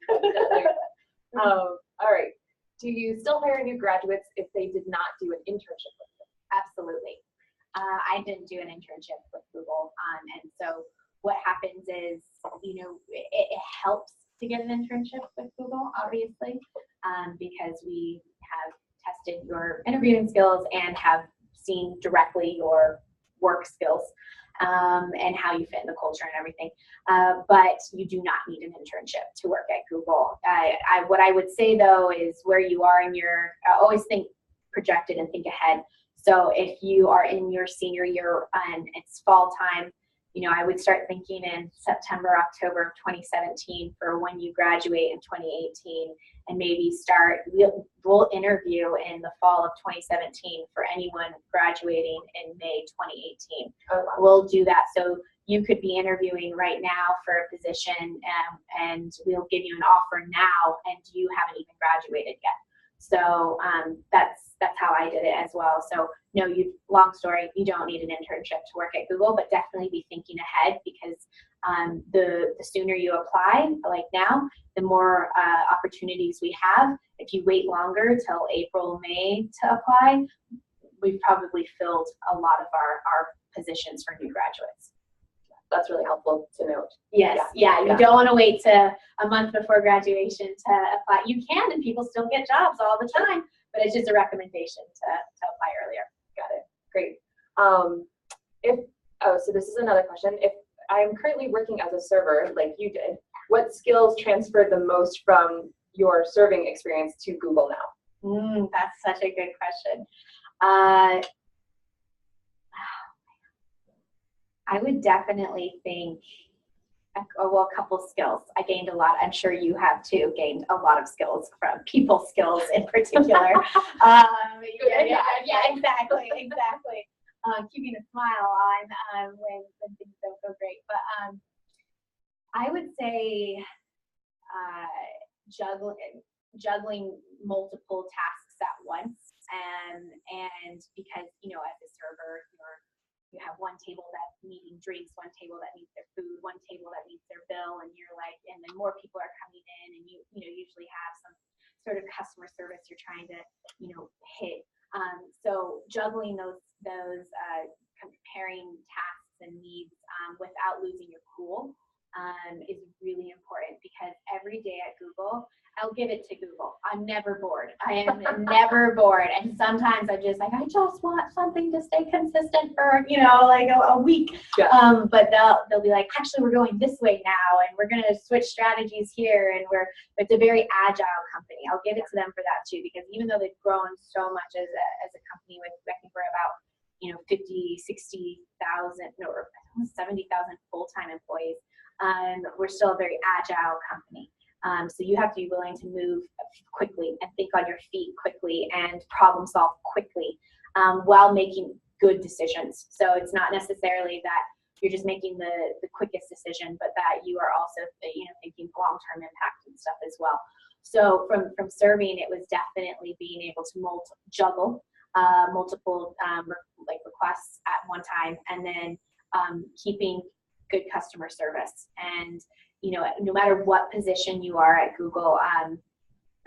All right. Do you still hire new graduates if they did not do an internship with them? Absolutely. I didn't do an internship with Google, and so what happens is, it helps to get an internship with Google, obviously, because we have tested your interviewing skills and have seen directly your work skills and how you fit in the culture and everything. But you do not need an internship to work at Google. What I would say, though, is where you are in your, always think projected and think ahead. So if you are in your senior year and it's fall time, I would start thinking in September, October of 2017 for when you graduate in 2018, and maybe we'll interview in the fall of 2017 for anyone graduating in May 2018. Oh, wow. We'll do that. So you could be interviewing right now for a position, and we'll give you an offer now, and you haven't even graduated yet. So that's how I did it as well. So no, long story, you don't need an internship to work at Google, but definitely be thinking ahead, because the sooner you apply, like now, the more opportunities we have. If you wait longer till April, May to apply, we've probably filled a lot of our positions for new graduates. That's really helpful to note. Yes, yeah. You don't want to wait to a month before graduation to apply. You can, and people still get jobs all the time, but it's just a recommendation to apply earlier. Got it. Great. So this is another question. If I'm currently working as a server like you did, what skills transferred the most from your serving experience to Google now? That's such a good question. I would definitely think, a couple skills. I gained a lot. I'm sure you have too gained a lot of skills from people skills in particular. Yeah, exactly. Keeping a smile on when things don't go great. But I would say juggling multiple tasks at once, and because as a server, you have one table that's needing drinks, one table that needs their food, one table that needs their bill, and and then more people are coming in, and you usually have some sort of customer service you're trying to hit. So juggling those comparing tasks and needs without losing your cool is really important, because every day at Google, I'll give it to Google, I'm never bored. I am never bored. And sometimes I'm just like, I just want something to stay consistent for, like a week. Yeah. But they'll be like, actually, we're going this way now, and we're going to switch strategies here. And it's a very agile company. I'll give it to them for that too, because even though they've grown so much as a company, with, I think we're about, 50, 60,000, or 70,000 full-time employees, we're still a very agile company. So you have to be willing to move quickly and think on your feet quickly and problem solve quickly while making good decisions. So it's not necessarily that you're just making the quickest decision, but that you are also thinking long-term impact and stuff as well. So from serving, it was definitely being able to juggle multiple requests at one time, and then keeping good customer service. And no matter what position you are at Google,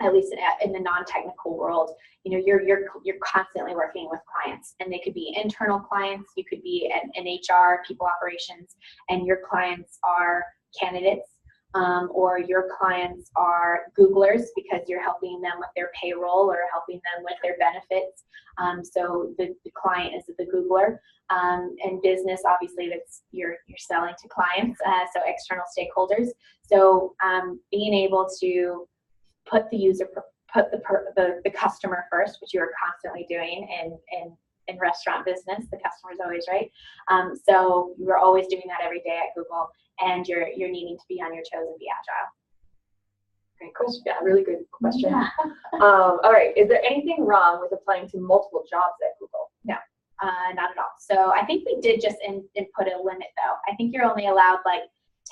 at least in the non-technical world, you're constantly working with clients, and they could be internal clients, you could be an HR, people operations, and your clients are candidates, or your clients are Googlers because you're helping them with their payroll or helping them with their benefits. So the client is the Googler. And business, obviously, that's you're selling to clients, so external stakeholders. So being able to put the customer first, which you are constantly doing in restaurant business, the customer is always right. So you're always doing that every day at Google, and you're needing to be on your toes and be agile. Great question. Yeah, really good question. Yeah. All right. Is there anything wrong with applying to multiple jobs at Google? No, not at all. So I think we did just put a limit though. I think you're only allowed like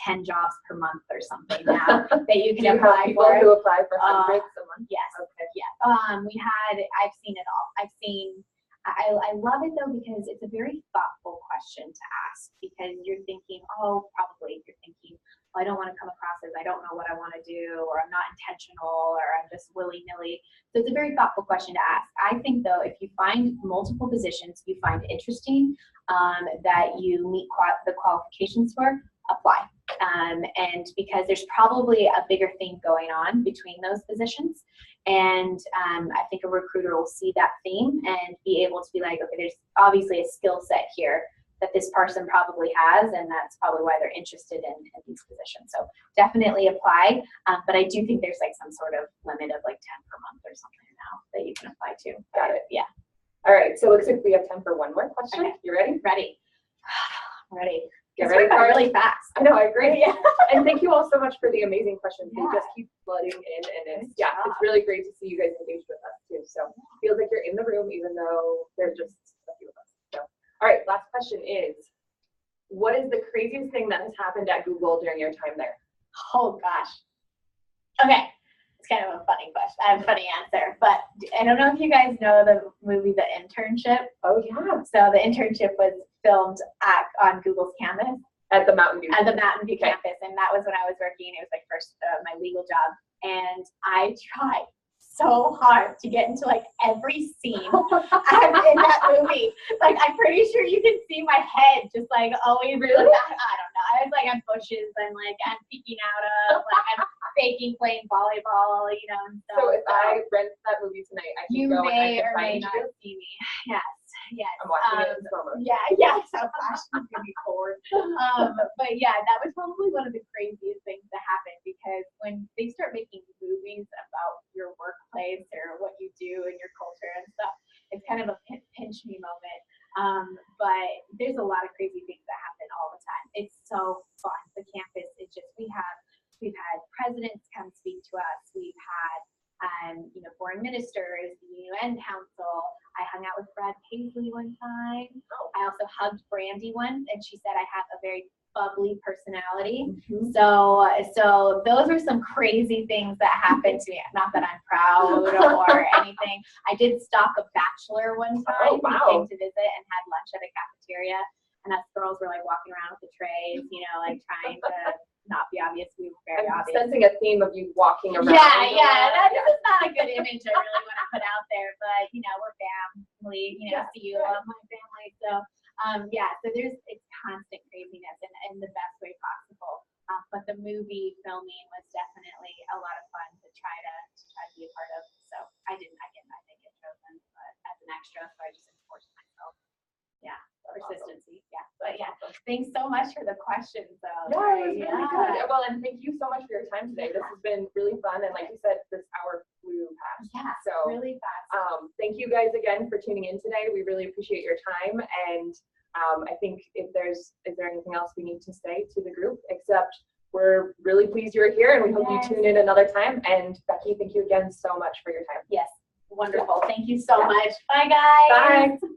10 jobs per month or something now that you can apply people for. Who apply for hundreds a month? Yes. Okay. Yeah. I've seen it all. I love it though because it's a very thoughtful question to ask, because you're thinking, oh, I don't want to come across as I don't know what I want to do, or I'm not intentional, or I'm just willy-nilly. So it's a very thoughtful question to ask. I think though, if you find multiple positions you find interesting, that you meet the qualifications for, apply. And because there's probably a bigger thing going on between those positions. And I think a recruiter will see that theme and be able to be like, okay, there's obviously a skill set here that this person probably has, and that's probably why they're interested in these positions. So definitely apply, but I do think there's like some sort of limit of like 10 per month or something now that you can apply to. Got it. Yeah. All right, so it looks like we have time for one more question. Okay. You ready? Ready. Ready. Get ready for it. Really fast. I know, I agree. Yeah. And thank you all so much for the amazing questions. Yeah. They just keep flooding in, and it's really great to see you guys engaged with us too. So it feels like you're in the room even though there's just a few of us. So, all right, last question is, what is the craziest thing that has happened at Google during your time there? Oh gosh. Okay. It's kind of a funny question. I have a funny answer, but I don't know if you guys know the movie The Internship. Oh yeah. So The Internship was filmed on Google's campus. At the Mountain View. At the Mountain View campus, and that was when I was working. It was my first, my legal job, and I tried so hard to get into like every scene in that movie. Like, I'm pretty sure you can see my head just like always. Really? I don't know. I was like on bushes. I'm peeking out of. Like, I'm faking playing volleyball, you know. And stuff. So if I rent that movie tonight, I can go and I can find you. See me. Yes. Yes. I'm watching it in slow motion. Yeah. So flash is gonna be bored. But yeah, that was probably one of the craziest things that happened, because when they start making movies about your workplace or what you do and your culture and stuff, it's kind of a pinch me moment. But there's a lot of crazy things that happen all the time. It's so fun. The campus is just we've had presidents come speak to us. We've had foreign ministers, the UN Council. I hung out with Brad Paisley one time. I also hugged Brandy once, and she said I have a very bubbly personality. Mm-hmm. So those were some crazy things that happened to me. Not that I'm proud or anything. I did stalk a bachelor one time. Oh, wow. He came to visit and had lunch at a cafeteria, and us girls were like walking around with the trays, trying to not be obvious. We were very obvious. I'm sensing a theme of you walking around. Yeah. That is not a good image I really want to put out there, but we're family. See you, love my family. So so it's constant craziness in the best way possible. But the movie filming was definitely a lot of fun to try to be a part of. So I didn't get chosen, but as an extra, so I just enforced myself. Yeah. Persistency. Yeah. But yeah, thanks so much for the questions though. Yeah, it was really good. Well, and thank you so much for your time today. This has been really fun, and like you said, this hour flew past. Yeah, so really fast. Thank you guys again for tuning in today. We really appreciate your time, and I think is there anything else we need to say to the group, except we're really pleased you're here, and we hope you tune in another time. And Becky, thank you again so much for your time. Yes, wonderful. Thank you so much. Bye guys. Bye.